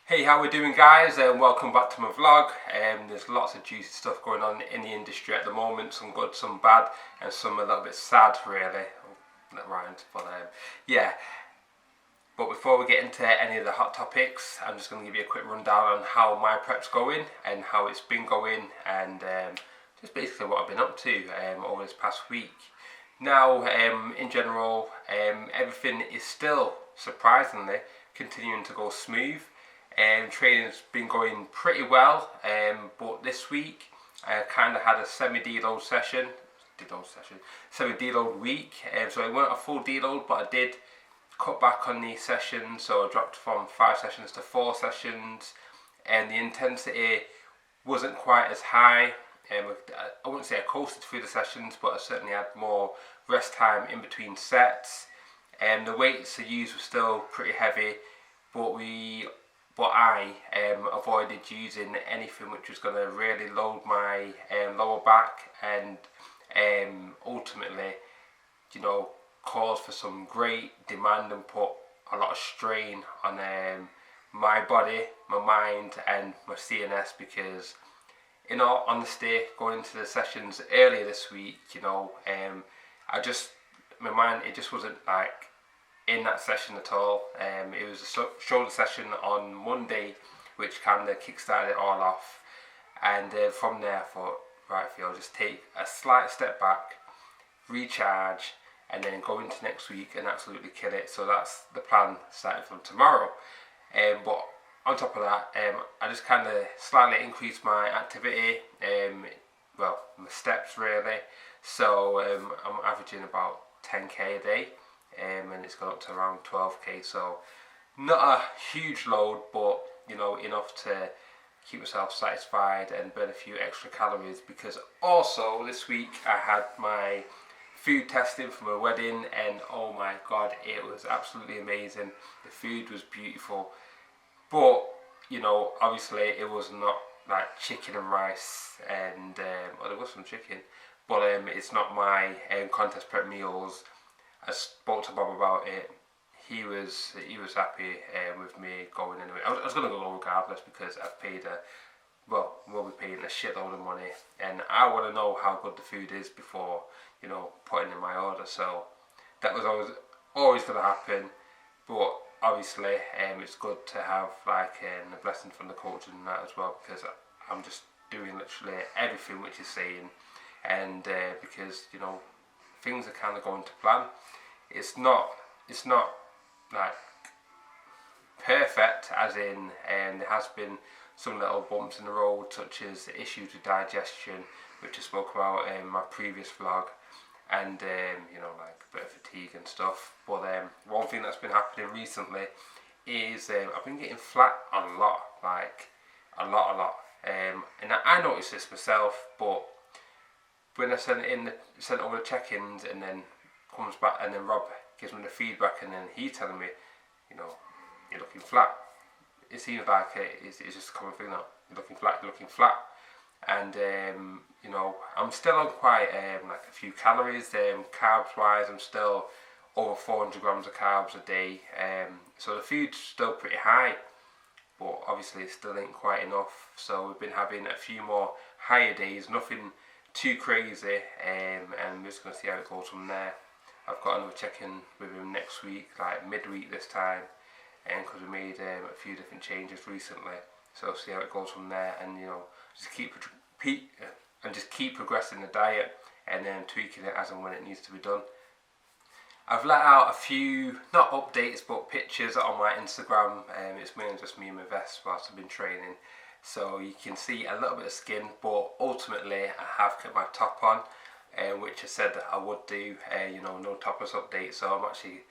Hey, how we doing, guys? Welcome back to my vlog. There's lots of juicy stuff going on in the industry at the moment, some good, some bad, and some a little bit sad, really. That rhymes, but yeah. But before we get into any of the hot topics, I'm just going to give you a quick rundown on how my prep's going and how it's been going, and just basically what I've been up to over this past week. Now, in general, everything is still surprisingly continuing to go smooth. Training's been going pretty well, but this week I kind of had a semi-deload semi-deload week. So it weren't a full deload, but I did cut back on the sessions. So I dropped from 5 sessions to 4 sessions, and the intensity wasn't quite as high. I wouldn't say I coasted through the sessions, but I certainly had more rest time in between sets. The weights I used were still pretty heavy, but I avoided using anything which was going to really load my lower back and ultimately, cause for some great demand and put a lot of strain on my body, my mind, and my CNS. Because, in all honesty, going into the sessions earlier this week, my mind, it just wasn't like in that session at all. It was a shoulder session on Monday, which kind of kick-started it all off, and from there I thought, right, Phil, just take a slight step back, recharge, and then go into next week and absolutely kill it. So that's the plan starting from tomorrow. But on top of that, I just kind of slightly increased my activity, my steps really. So I'm averaging about 10k a day. And it's gone up to around 12k, so not a huge load, but enough to keep myself satisfied and burn a few extra calories. Because also this week I had my food testing for my wedding, and oh my god, it was absolutely amazing. The food was beautiful, but obviously it was not like chicken and rice, and well, there was some chicken, but it's not my contest prep meals. I spoke to Bob about it. He was happy with me going anyway. I was going to go regardless, because I've paid we'll be paying a shitload of money, and I want to know how good the food is before putting in my order. So that was always going to happen. But obviously, it's good to have like a blessing from the coach and that as well, because I'm just doing literally everything which he's saying, and because things are kind of going to plan. It's not like perfect, as in there has been some little bumps in the road, such as issues with digestion, which I spoke about in my previous vlog, and like a bit of fatigue and stuff. But one thing that's been happening recently is I've been getting flat a lot, like a lot, and I noticed this myself. But when I sent over the check-ins, and then comes back, and then Rob gives me the feedback, and then he's telling me, you're looking flat. It seems like it's just a common thing now. You're looking flat, and I'm still on quite like a few calories. Carbs wise, I'm still over 400 grams of carbs a day. So the food's still pretty high, but obviously it still ain't quite enough. So we've been having a few more higher days, nothing too crazy, and we're just going to see how it goes from there. I've got another check-in with him next week, like midweek this time, and because we made a few different changes recently. So see how it goes from there, and just keep progressing the diet, and then tweaking it as and when it needs to be done. I've let out a few, not updates, but pictures on my Instagram. It's mainly just me in my vest whilst I've been training, so you can see a little bit of skin, but ultimately I have kept my top on, which I said that I would do. No topless update, so I'm actually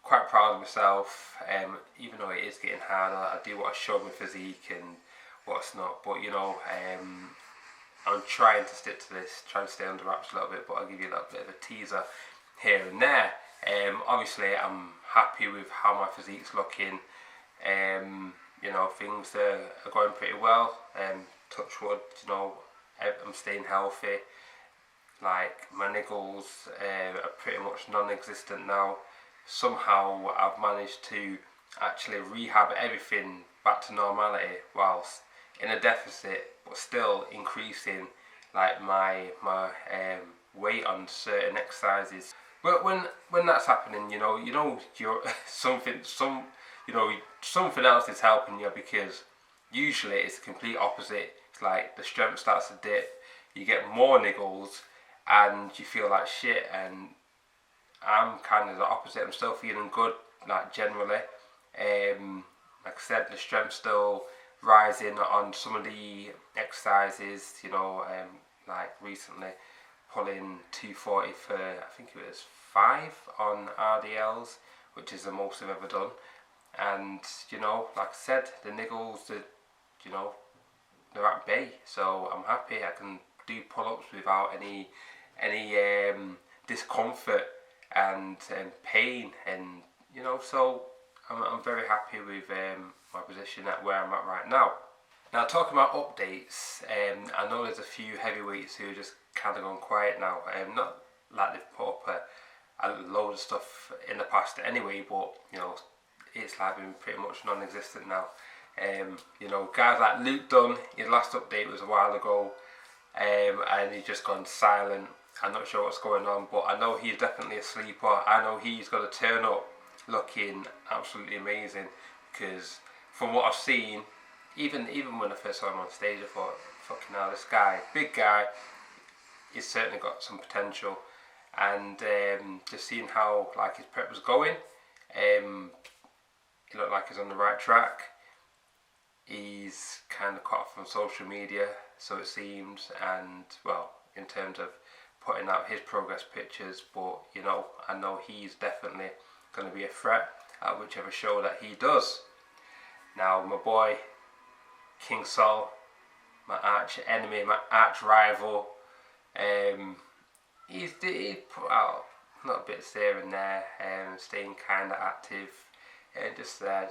quite proud of myself. Even though it is getting harder, I do want to show my physique and what's not. But I'm trying to stick to this, trying to stay under wraps a little bit. But I'll give you a little bit of a teaser here and there. Obviously, I'm happy with how my physique's looking. Things are going pretty well. Touch wood, I'm staying healthy. Like, my niggles are pretty much non-existent now. Somehow I've managed to actually rehab everything back to normality whilst in a deficit, but still increasing like my weight on certain exercises. But when that's happening, you're something else is helping you, because usually it's the complete opposite. It's like the strength starts to dip, you get more niggles, and you feel like shit. And I'm kind of the opposite. I'm still feeling good, like generally. Like I said, the strength's still rising on some of the exercises. Like recently pulling 240 for, I think it was 5 on RDLs, which is the most I've ever done. And like I said, the niggles, they're at bay. So I'm happy I can do pull-ups without any discomfort and pain, and so I'm very happy with my position at where I'm at right now. Now, talking about updates, I know there's a few heavyweights who are just kind of gone quiet now. Not like they've put up a load of stuff in the past anyway, but it's like been pretty much non-existent now. Guys like Luke Dunn, his last update was a while ago, and he's just gone silent. I'm not sure what's going on, but I know he's definitely a sleeper. I know he's going to turn up looking absolutely amazing, because from what I've seen, even when I first saw him on stage, I thought, fucking hell, this guy, big guy, he's certainly got some potential. And just seeing how like his prep was going, he looked like he's on the right track. He's kind of cut off from social media, so it seems, and well, in terms of putting out his progress pictures, but I know he's definitely going to be a threat at whichever show that he does. Now, my boy King Sol, my arch enemy, my arch rival, he's put out little bits here and there, staying kind of active, just there,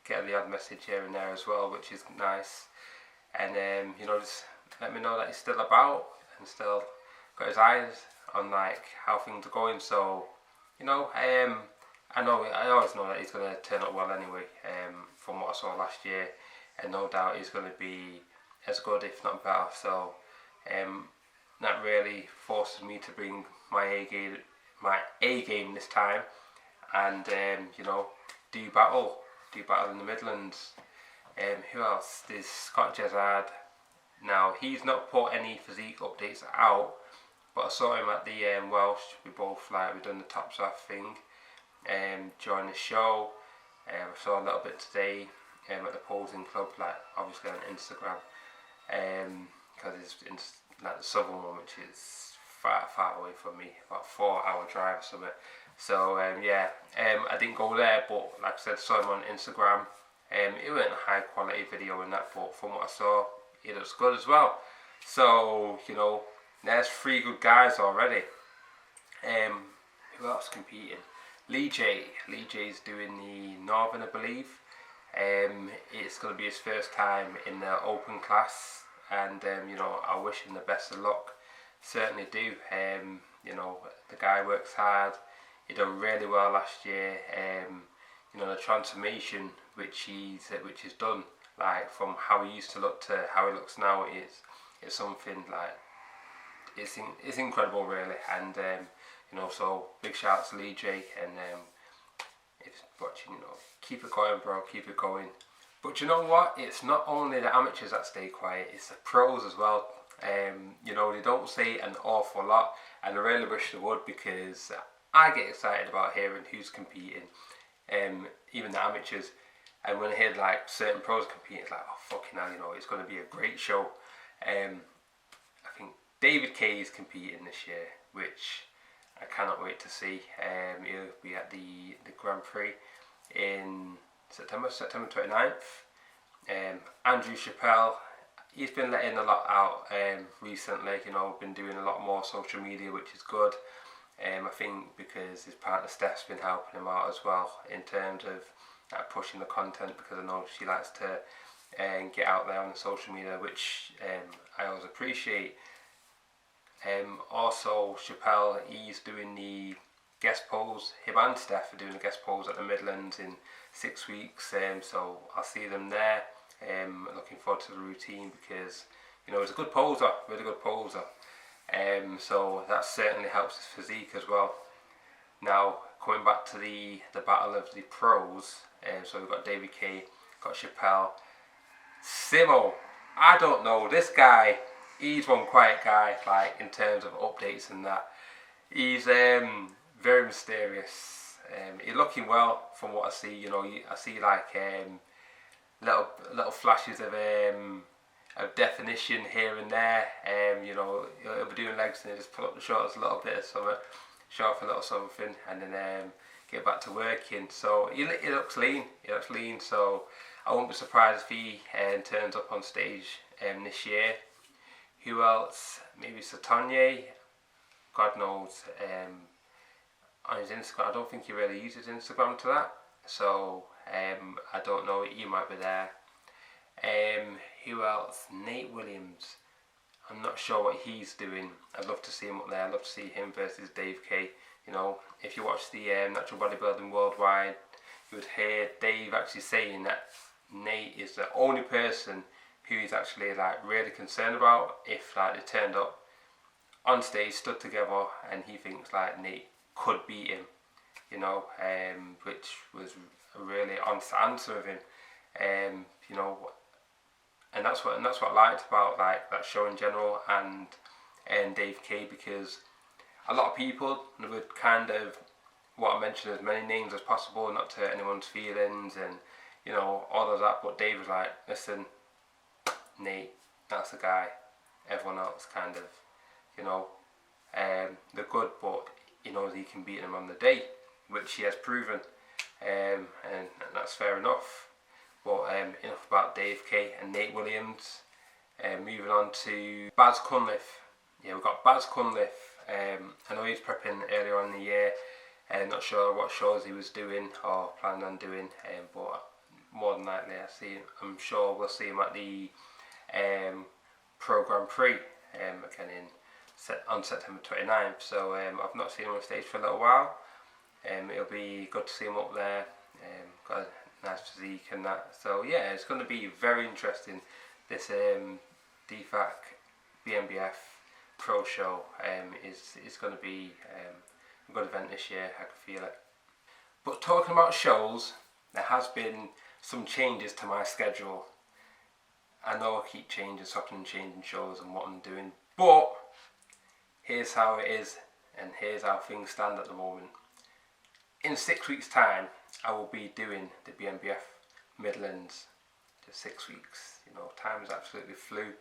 getting the odd message here and there as well, which is nice. And just let me know that he's still about and still got his eyes on like how things are going. So I always know that he's going to turn up well anyway, from what I saw last year, and no doubt he's going to be as good, if not better. So that really forces me to bring my A game this time, and do battle in the Midlands. Who else? There's Scott Jezard. Now, he's not put any physique updates out, but I saw him at the Welsh. We done the tops off thing during the show. I saw a little bit today at the Posing Club, like obviously on Instagram, because it's in like the southern one, which is far away from me, about 4-hour drive or something. So I didn't go there, but like I said, saw him on Instagram. It wasn't a high quality video in that, but from what I saw, it looks good as well. So there's 3 good guys already. Who else competing? Lee J's doing the Northern, I believe. It's going to be his first time in the open class, and I wish him the best of luck. Certainly do. The guy works hard. He done really well last year. The transformation which he's done, like from how he used to look to how he looks now, is something like it's incredible really. And so big shout out to Lee J, and if you're watching, keep it going, bro, keep it going. But you know what? It's not only the amateurs that stay quiet, it's the pros as well. They don't say an awful lot, and I really wish they would, because I get excited about hearing who's competing, even the amateurs. And when I hear like certain pros competing, it's like, oh fucking hell, it's going to be a great show. I think David Kay is competing this year, which I cannot wait to see. He'll be at the Grand Prix in September 29th. Andrew Chappelle, he's been letting a lot out recently. Been doing a lot more social media, which is good. I think because his partner Steph's been helping him out as well in terms of pushing the content, because I know she likes to get out there on the social media, which I always appreciate. Also, Chappelle, he's doing the guest pose. Him and Steph are doing a guest pose at the Midlands in 6 weeks, so I'll see them there. Looking forward to the routine because he's a good poser, really good poser. So that certainly helps his physique as well. Now coming back to the battle of the pros, so we've got Davy K, got Chappelle, Simo. I don't know, this guy, he's one quiet guy, like in terms of updates and that. He's very mysterious. He's looking well from what I see. I see like little flashes of definition here and there. He'll be doing legs and he'll just pull up the shorts a little bit or something, show off a little something, and then get back to working. So he looks lean. He looks lean. So I won't be surprised if he turns up on stage this year. Who else? Maybe Satanye. God knows. On his Instagram, I don't think he really uses Instagram to that. So I don't know. He might be there. Who else? Nate Williams. I'm not sure what he's doing. I'd love to see him up there. I'd love to see him versus Dave K. If you watch the Natural Bodybuilding Worldwide, you would hear Dave actually saying that Nate is the only person who he's actually like really concerned about if like they turned up on stage, stood together, and he thinks like Nate could beat him, which was a really honest answer of him, and that's what I liked about like that show in general and Dave K, because a lot of people would kind of what I mentioned as many names as possible, not to hurt anyone's feelings and all of that, but Dave was like, listen, Nate, that's the guy. Everyone else kind of, they're good, but he knows he can beat them on the day, which he has proven, and that's fair enough. But enough about Dave K and Nate Williams. Moving on to Baz Cunliffe. Yeah, we've got Baz Cunliffe. I know he's prepping earlier on in the year. Not sure what shows he was doing or planning on doing, but more than likely I'm sure we'll see him at the Pro Grand Prix again on September 29th. So I've not seen him on stage for a little while. It'll be good to see him up there. Got a nice physique and that. So yeah, it's going to be very interesting. This DFAC BNBF Pro show is going to be a good event this year. I can feel it. But talking about shows, there has been some changes to my schedule. I know I keep swapping and changing shows and what I'm doing, but here's how it is and here's how things stand at the moment. In 6 weeks time, I will be doing the BNBF Midlands. Just 6 weeks. Time is absolutely flew.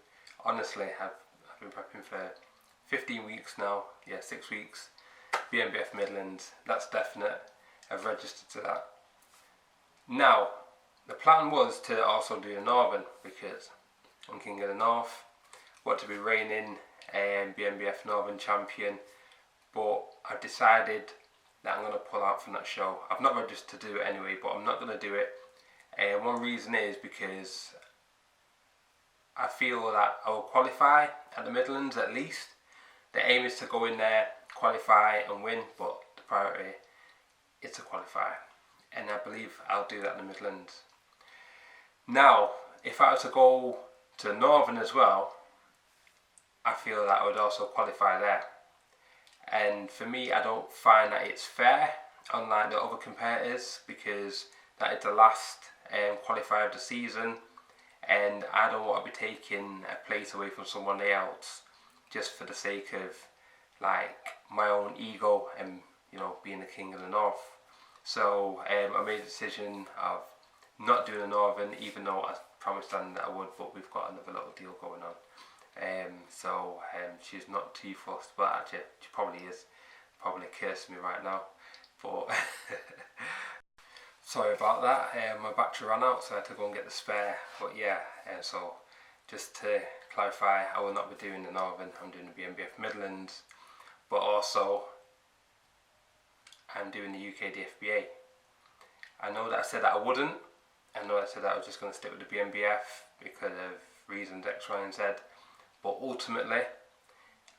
Honestly, I've been prepping for 15 weeks now. Yeah, 6 weeks. BNBF Midlands, that's definite. I've registered to that. Now, the plan was to also do the Northern because I'm King of the North. Want to be reigning BNBF Northern champion, but I've decided that I'm going to pull out from that show. I've not registered to do it anyway, but I'm not going to do it. One reason is because I feel that I will qualify at the Midlands at least. The aim is to go in there, qualify and win, but the priority is to qualify. And I believe I'll do that in the Midlands. Now, if I were to go to the Northern as well, I feel that I would also qualify there. And for me, I don't find that it's fair, unlike the other competitors, because that is the last qualifier of the season, and I don't want to be taking a place away from someone else just for the sake of like my own ego and being the King of the North. So I made a decision of not doing the Northern, even though I promised Anne that I would, but we've got another little deal going on. So she's not too fussed, but actually she probably is, probably cursing me right now, but sorry about that. My battery ran out, so I had to go and get the spare. But yeah, so just to clarify, I will not be doing the Northern. I'm doing the BNBF Midlands, but also I'm doing the UK DFBA. I know that I said that I wouldn't. I know I said that I was just going to stick with the BNBF because of reasons X, Y and Z. But ultimately,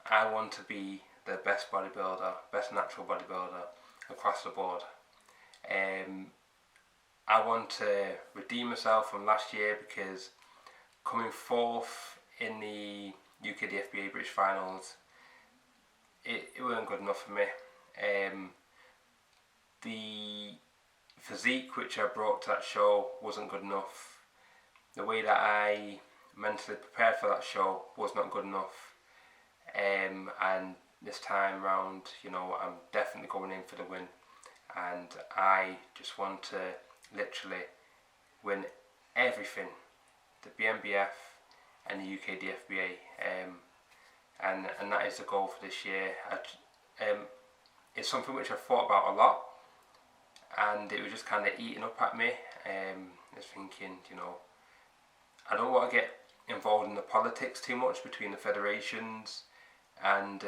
I want to be the best bodybuilder, best natural bodybuilder across the board. I want to redeem myself from last year because coming fourth in the UKDFBA British Finals, it wasn't good enough for me. The physique which I brought to that show wasn't good enough. The way that I mentally prepared for that show was not good enough. And this time round, I'm definitely going in for the win, and I just want to literally win everything, the BNBF and the UKDFBA, and that is the goal for this year. It's something which I've thought about a lot, and it was just kind of eating up at me. I was thinking, I don't want to get involved in the politics too much between the federations and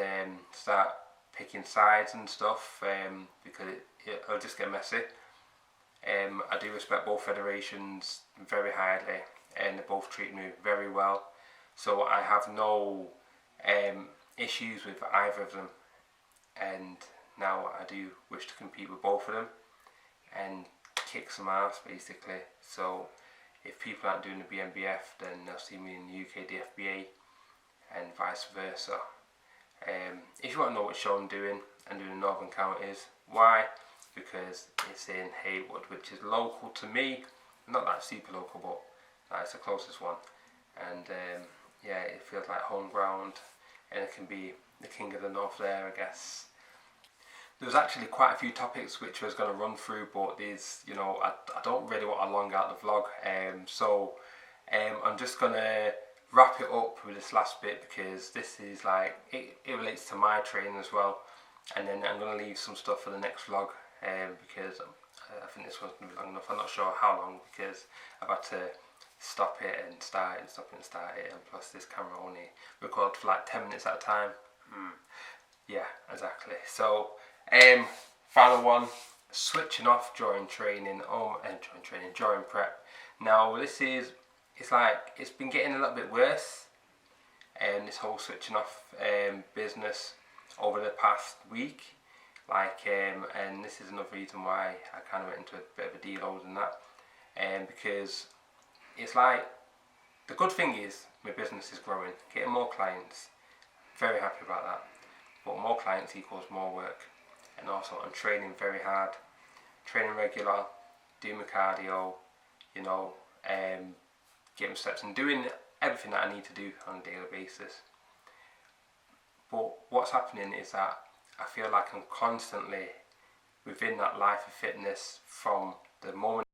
start picking sides and stuff, because it'll just get messy. I do respect both federations very highly, and they both treat me very well, so I have no issues with either of them, and now I do wish to compete with both of them and kick some ass basically. So if people aren't doing the BNBF, then they'll see me in the UKDFBA and vice versa. If you want to know what show I'm doing the Northern Counties. Why? Because it's in Haywood, which is local to me, not that super local, but that's the closest one, and yeah, it feels like home ground, and it can be the king of the north there, I guess. There was actually quite a few topics which I was going to run through, but these, I don't really want to long out the vlog, so I'm just going to wrap it up with this last bit, because this is like, it relates to my training as well, and then I'm going to leave some stuff for the next vlog, because I think this one's going to be long enough. I'm not sure how long, because I've had to stop it and start it and stop it and start it, and plus this camera only records for like 10 minutes at a time. Yeah, exactly. So final one, switching off during training, during prep. Now it's been getting a little bit worse, and this whole switching off business over the past week, and this is another reason why I kind of went into a bit of a deload in that, because it's like, the good thing is my business is growing, getting more clients, very happy about that, but more clients equals more work, and also I'm training very hard, training regular, doing my cardio, getting steps and doing everything that I need to do on a daily basis. But what's happening is that I feel like I'm constantly within that life of fitness from the moment